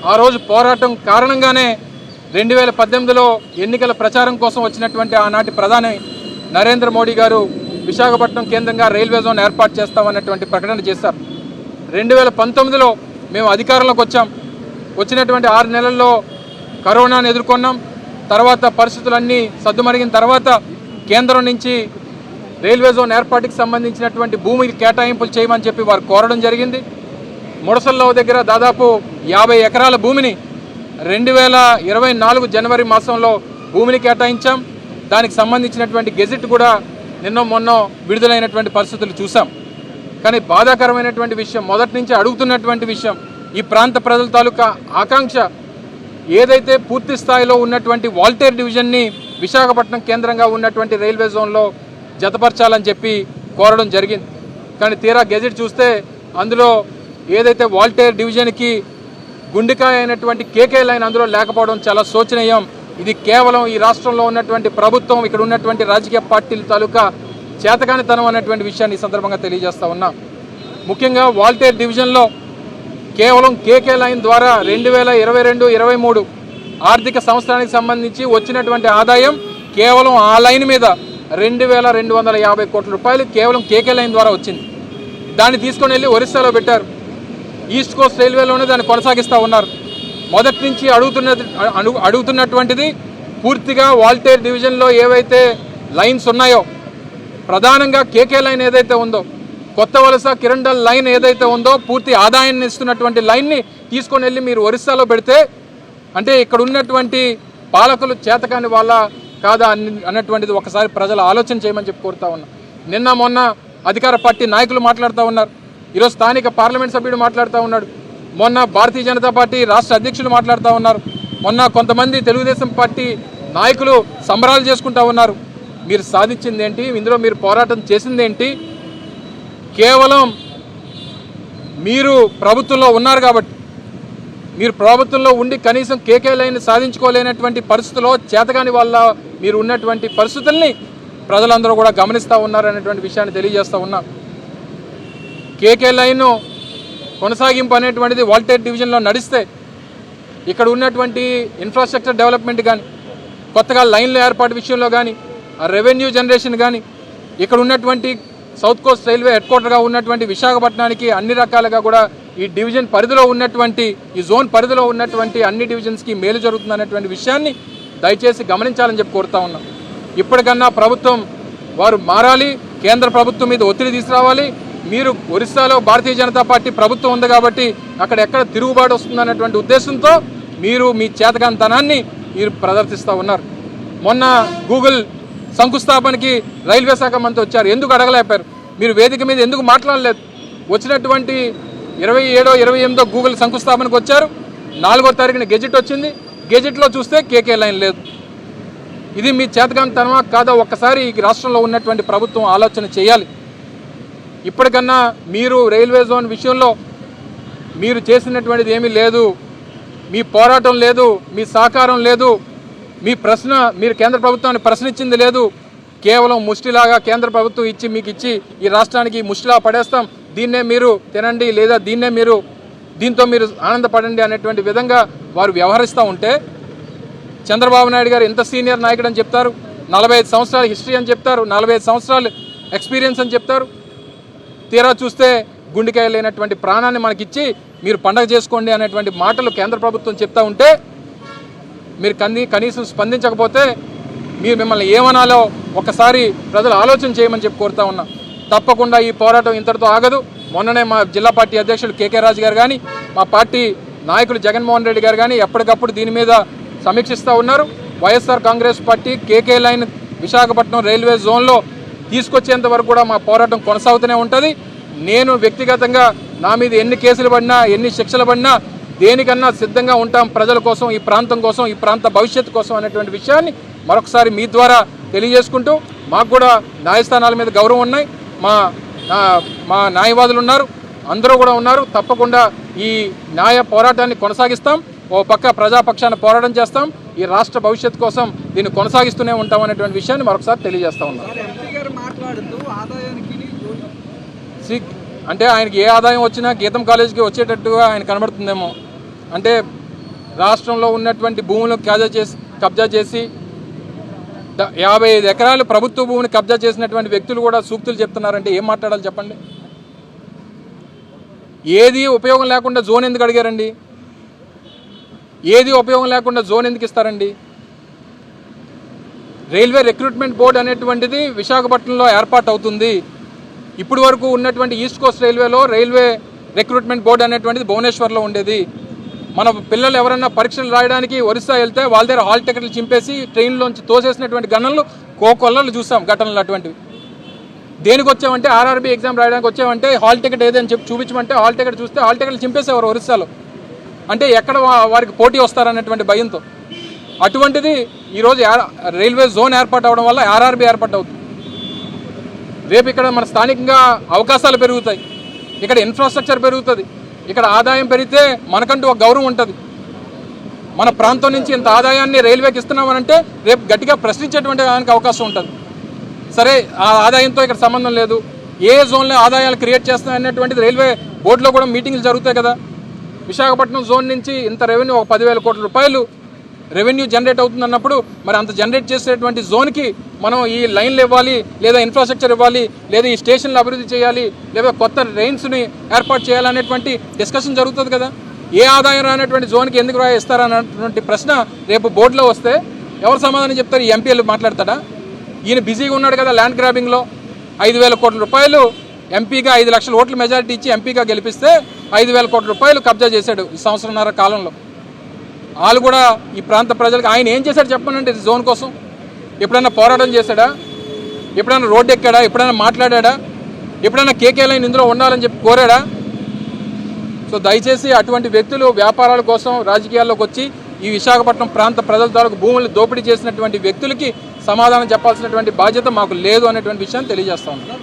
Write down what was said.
ఆ రోజు పోరాటం కారణంగానే 2018లో ఎన్నికల ప్రచారం కోసం వచ్చినటువంటి ఆనాటి ప్రధాని నరేంద్ర మోడీ గారు విశాఖపట్నం కేంద్రంగా రైల్వే జోన్ ఏర్పాటు చేస్తామన్నటువంటి ప్రకటన చేశారు. 2019లో మేము అధికారంలోకి వచ్చాం. వచ్చినటువంటి 6 నెలల్లో కరోనాను ఎదుర్కొన్నాం. తర్వాత పరిస్థితులన్నీ సద్దుమణిగిన తర్వాత కేంద్రం నుంచి రైల్వే జోన్ ఏర్పాటుకి సంబంధించినటువంటి భూమికి కేటాయింపులు చేయమని చెప్పి వారు కోరడం జరిగింది. ముడసల్లో దగ్గర దాదాపు 50 ఎకరాల భూమిని 2024 జనవరి మాసంలో భూమిని కేటాయించాం. దానికి సంబంధించినటువంటి గెజిట్ కూడా నిన్న మొన్న విడుదలైనటువంటి పరిస్థితులు చూసాం. కానీ బాధాకరమైనటువంటి విషయం, మొదటి నుంచి అడుగుతున్నటువంటి విషయం, ఈ ప్రాంత ప్రజల తాలూకా ఆకాంక్ష ఏదైతే పూర్తి స్థాయిలో ఉన్నటువంటి వాల్టేర్ డివిజన్ని విశాఖపట్నం కేంద్రంగా ఉన్నటువంటి రైల్వే జోన్లో జతపరచాలని చెప్పి కోరడం జరిగింది. కానీ తీరా గెజిట్ చూస్తే అందులో ఏదైతే వాల్టేర్ డివిజన్కి గుండెకాయ అయినటువంటి కేకే లైన్ అందులో లేకపోవడం చాలా శోచనీయం. ఇది కేవలం ఈ రాష్ట్రంలో ఉన్నటువంటి ప్రభుత్వం, ఇక్కడ ఉన్నటువంటి రాజకీయ పార్టీల తాలూకా చేతకానితనం అనేటువంటి విషయాన్ని ఈ సందర్భంగా తెలియజేస్తా ఉన్నాం. ముఖ్యంగా వాల్టేర్ డివిజన్లో కేవలం కేకే లైన్ ద్వారా 2022-23 ఆర్థిక సంవత్సరానికి సంబంధించి వచ్చినటువంటి ఆదాయం కేవలం ఆ లైన్ మీద 2250 కోట్ల రూపాయలు కేవలం కేకే లైన్ ద్వారా వచ్చింది. దాన్ని తీసుకొని వెళ్ళి ఒరిస్సాలో పెట్టారు. ఈస్ట్ కోస్ట్ రైల్వేలోనే దాన్ని కొనసాగిస్తూ ఉన్నారు. మొదటి నుంచి అడుగుతున్నటువంటిది పూర్తిగా వాల్టేర్ డివిజన్లో ఏవైతే లైన్స్ ఉన్నాయో, ప్రధానంగా కేకే లైన్ ఏదైతే ఉందో, కొత్త వలస కిరండల్ లైన్ ఏదైతే ఉందో, పూర్తి ఆదాయాన్ని ఇస్తున్నటువంటి లైన్ని తీసుకొని వెళ్ళి మీరు ఒరిస్సాలో పెడితే అంటే ఇక్కడ ఉన్నటువంటి పాలకులు చేతకాని వాళ్ళ కాదా అన్నటువంటిది ఒకసారి ప్రజలు ఆలోచన చేయమని చెప్పి కోరుతా ఉన్నా. నిన్న మొన్న అధికార పార్టీ నాయకులు మాట్లాడుతూ ఉన్నారు. ఈరోజు స్థానిక పార్లమెంట్ సభ్యుడు మాట్లాడుతూ ఉన్నాడు. మొన్న భారతీయ జనతా పార్టీ రాష్ట్ర అధ్యక్షులు మాట్లాడుతూ ఉన్నారు. మొన్న కొంతమంది తెలుగుదేశం పార్టీ నాయకులు సంబరాలు చేసుకుంటూ ఉన్నారు. మీరు సాధించింది ఏంటి? ఇందులో మీరు పోరాటం చేసింది ఏంటి? కేవలం మీరు ప్రభుత్వంలో ఉన్నారు కాబట్టి, మీరు ప్రభుత్వంలో ఉండి కనీసం కేకే లైన్ సాధించుకోలేనటువంటి పరిస్థితుల్లో చేతగాని వల్ల మీరు ఉన్నటువంటి పరిస్థితుల్ని ప్రజలందరూ కూడా గమనిస్తూ ఉన్నారనేటువంటి విషయాన్ని తెలియజేస్తూ ఉన్నాం. కేకే లైన్ కొనసాగింపు అనేటువంటిది వాల్టేర్ డివిజన్లో నడిస్తే ఇక్కడ ఉన్నటువంటి ఇన్ఫ్రాస్ట్రక్చర్ డెవలప్మెంట్ కానీ, కొత్తగా లైన్ల ఏర్పాటు విషయంలో కానీ, రెవెన్యూ జనరేషన్ కానీ, ఇక్కడ ఉన్నటువంటి సౌత్ కోస్ట్ రైల్వే హెడ్ క్వార్టర్గా ఉన్నటువంటి విశాఖపట్నానికి అన్ని రకాలుగా కూడా ఈ డివిజన్ పరిధిలో ఉన్నటువంటి, ఈ జోన్ పరిధిలో ఉన్నటువంటి అన్ని డివిజన్స్కి మేలు జరుగుతుంది అనేటువంటి విషయాన్ని దయచేసి గమనించాలని చెప్పి కోరుతా ఉన్నాం. ఇప్పటికన్నా ప్రభుత్వం వారు మారాలి, కేంద్ర ప్రభుత్వం మీద ఒత్తిడి తీసుకురావాలి. మీరు ఒరిస్సాలో భారతీయ జనతా పార్టీ ప్రభుత్వం ఉంది కాబట్టి అక్కడ ఎక్కడ తిరుగుబాటు వస్తుందన్నటువంటి ఉద్దేశంతో మీరు మీ చేతకాంతనాన్ని మీరు ప్రదర్శిస్తూ ఉన్నారు. మొన్న గూగుల్ శంకుస్థాపనకి రైల్వే శాఖ మంత్రి వచ్చారు. ఎందుకు అడగలేపారు? మీరు వేదిక మీద ఎందుకు మాట్లాడలేదు? వచ్చినటువంటి 27-28 గూగుల్ శంకుస్థాపనకు వచ్చారు. 4వ తారీఖున గెజిట్ వచ్చింది. గెజిట్లో చూస్తే కేకే లైన్ లేదు. ఇది మీ చేతకాంతనమా కాదా? ఒక్కసారి ఈ రాష్ట్రంలో ఉన్నటువంటి ప్రభుత్వం ఆలోచన చేయాలి. ఇప్పటికన్నా మీరు రైల్వే జోన్ విషయంలో మీరు చేసినటువంటిది ఏమీ లేదు, మీ పోరాటం లేదు, మీ సహకారం లేదు, మీరు కేంద్ర ప్రభుత్వాన్ని ప్రశ్నించింది లేదు. కేవలం ముష్టిలాగా కేంద్ర ప్రభుత్వం మీకు ఇచ్చి ఈ రాష్ట్రానికి ముష్టిలా పడేస్తాం, దీన్నే మీరు తినండి లేదా దీంతో మీరు ఆనందపడండి అనేటువంటి విధంగా వారు వ్యవహరిస్తూ ఉంటే, చంద్రబాబు నాయుడు గారు ఎంత సీనియర్ నాయకుడు అని చెప్తారు, 45 సంవత్సరాల హిస్టరీ అని చెప్తారు, 45 సంవత్సరాలు ఎక్స్పీరియన్స్ అని చెప్తారు. తీరా చూస్తే గుండెకాయ లేనటువంటి ప్రాణాన్ని మనకిచ్చి మీరు పండగ చేసుకోండి అనేటువంటి మాటలు కేంద్ర ప్రభుత్వం చెప్తా ఉంటే మీరు కనీసం స్పందించకపోతే మిమ్మల్ని ఏమనాలో ఒకసారి ప్రజలు ఆలోచన చేయమని చెప్పి కోరుతా ఉన్నా. తప్పకుండా ఈ పోరాటం ఇంతటితో ఆగదు. మొన్ననే మా జిల్లా పార్టీ అధ్యక్షుడు కేకే రాజు గారు కానీ, మా పార్టీ నాయకులు జగన్మోహన్ రెడ్డి గారు కానీ ఎప్పటికప్పుడు దీని మీద సమీక్షిస్తూ ఉన్నారు. YSR Congress party KK line Visakhapatnam railway జోన్లో తీసుకొచ్చేంత వరకు కూడా మా పోరాటం కొనసాగుతూనే ఉంటుంది. నేను వ్యక్తిగతంగా నా మీద ఎన్ని కేసులు పడినా, ఎన్ని శిక్షలు పడినా దేనికన్నా సిద్ధంగా ఉంటాం. ప్రజల కోసం, ఈ ప్రాంతం కోసం, ఈ ప్రాంత భవిష్యత్తు కోసం అనేటువంటి విషయాన్ని మరొకసారి మీ ద్వారా తెలియజేసుకుంటూ, మాకు కూడా న్యాయస్థానాల మీద గౌరవం ఉన్నాయి, మా న్యాయవాదులు ఉన్నారు, అందరూ కూడా ఉన్నారు. తప్పకుండా ఈ న్యాయ పోరాటాన్ని కొనసాగిస్తాం. ఓ పక్క ప్రజాపక్షాన్ని పోరాటం చేస్తాం, ఈ రాష్ట్ర భవిష్యత్తు కోసం దీన్ని కొనసాగిస్తూనే ఉంటాం అనేటువంటి విషయాన్ని మరొకసారి తెలియజేస్తా ఉన్నాం. అంటే ఆయనకి ఏ ఆదాయం వచ్చినా గీతం కాలేజీకి వచ్చేటట్టుగా ఆయన కనబడుతుందేమో. అంటే రాష్ట్రంలో ఉన్నటువంటి భూములను కబ్జా చేసి 55 ఎకరాలు ప్రభుత్వ భూమిని కబ్జా చేసినటువంటి వ్యక్తులు కూడా సూక్తులు చెప్తున్నారంటే ఏం మాట్లాడాలి చెప్పండి. ఏది ఉపయోగం లేకుండా జోన్ ఎందుకు అడిగారండి? ఏది ఉపయోగం లేకుండా జోన్ ఎందుకు ఇస్తారండి? రైల్వే రిక్రూట్మెంట్ బోర్డు అనేటువంటిది విశాఖపట్నంలో ఏర్పాటు అవుతుంది. ఇప్పటి వరకు ఉన్నటువంటి ఈస్ట్ కోస్ట్ రైల్వేలో రైల్వే రిక్రూట్మెంట్ బోర్డు అనేటువంటిది భువనేశ్వర్లో ఉండేది. మన పిల్లలు ఎవరన్నా పరీక్షలు రాయడానికి ఒరిస్సా వెళ్తే వాళ్ళ దగ్గర హాల్ టికెట్లు చింపేసి ట్రైన్లోంచి తోసేసినటువంటి గణనలు కోకొల్లలు చూసాం ఘటనలు అటువంటివి. దేనికి వచ్చామంటే ఆర్ఆర్బీ ఎగ్జామ్ రాయడానికి వచ్చామంటే హాల్ టికెట్ ఏదని చెప్పి చూపించమంటే హాల్ టికెట్ చూస్తే హాల్ టికెట్లు చింపేసేవారు ఒరిస్సాలో. అంటే ఎక్కడ వారికి పోటీ వస్తారనేటువంటి భయంతో. అటువంటిది ఈరోజు రైల్వే జోన్ ఏర్పాటు అవడం వల్ల ఆర్ఆర్బీ ఏర్పాటు అవుతుంది. రేపు ఇక్కడ మన స్థానికంగా అవకాశాలు పెరుగుతాయి, ఇక్కడ ఇన్ఫ్రాస్ట్రక్చర్ పెరుగుతుంది, ఇక్కడ ఆదాయం పెరిగితే మనకంటూ ఒక గౌరవం ఉంటుంది. మన ప్రాంతం నుంచి ఇంత ఆదాయాన్ని రైల్వేకి ఇస్తున్నామనంటే రేపు గట్టిగా ప్రశ్నించేటువంటి దానికి అవకాశం ఉంటుంది. సరే, ఆ ఆదాయంతో ఇక్కడ సంబంధం లేదు, ఏ జోన్లో ఆదాయాలు క్రియేట్ చేస్తాయనేటువంటిది రైల్వే బోర్డులో కూడా మీటింగ్లు జరుగుతాయి కదా. విశాఖపట్నం జోన్ నుంచి ఇంత రెవెన్యూ, ఒక 10,000 కోట్ల రూపాయలు రెవెన్యూ జనరేట్ అవుతుంది అన్నప్పుడు మరి అంత జనరేట్ చేసేటువంటి జోన్కి మనం ఈ లైన్లు ఇవ్వాలి, లేదా ఇన్ఫ్రాస్ట్రక్చర్ ఇవ్వాలి, లేదా ఈ స్టేషన్లు అభివృద్ధి చేయాలి, లేదా కొత్త ట్రైన్స్ని ఏర్పాటు చేయాలనేటువంటి డిస్కషన్ జరుగుతుంది కదా. ఏ ఆదాయం రానటువంటి జోన్కి ఎందుకు ఇస్తారన్నటువంటి ప్రశ్న రేపు బోర్డులో వస్తే ఎవరు సమాధానం చెప్తారు? ఈ ఎంపీలు మాట్లాడతాడా? ఈయన బిజీగా ఉన్నాడు కదా ల్యాండ్ గ్రాబింగ్లో. 5,000 కోట్ల రూపాయలు ఎంపీగా 5 లక్షల ఓట్ల మెజారిటీ ఇచ్చి ఎంపీగా గెలిపిస్తే 5,000 కోట్ల రూపాయలు కబ్జా చేశాడు ఈ సంవత్సరంన్నర కాలంలో. వాళ్ళు కూడా ఈ ప్రాంత ప్రజలకు ఆయన ఏం చేశాడు చెప్పనండి జోన్ కోసం? ఎప్పుడైనా పోరాటం చేశాడా? ఎప్పుడైనా రోడ్డు ఎక్కాడా? ఎప్పుడైనా మాట్లాడా? ఎప్పుడైనా కేకే లైన్ ఇందులో ఉండాలని చెప్పి కోరాడా? సో దయచేసి అటువంటి వ్యక్తులు వ్యాపారాల కోసం రాజకీయాల్లోకి వచ్చి ఈ విశాఖపట్నం ప్రాంత ప్రజల తాలూకు భూములు దోపిడీ చేసినటువంటి వ్యక్తులకి సమాధానం చెప్పాల్సినటువంటి బాధ్యత మాకు లేదు అనేటువంటి విషయాన్ని తెలియజేస్తా ఉన్నాం.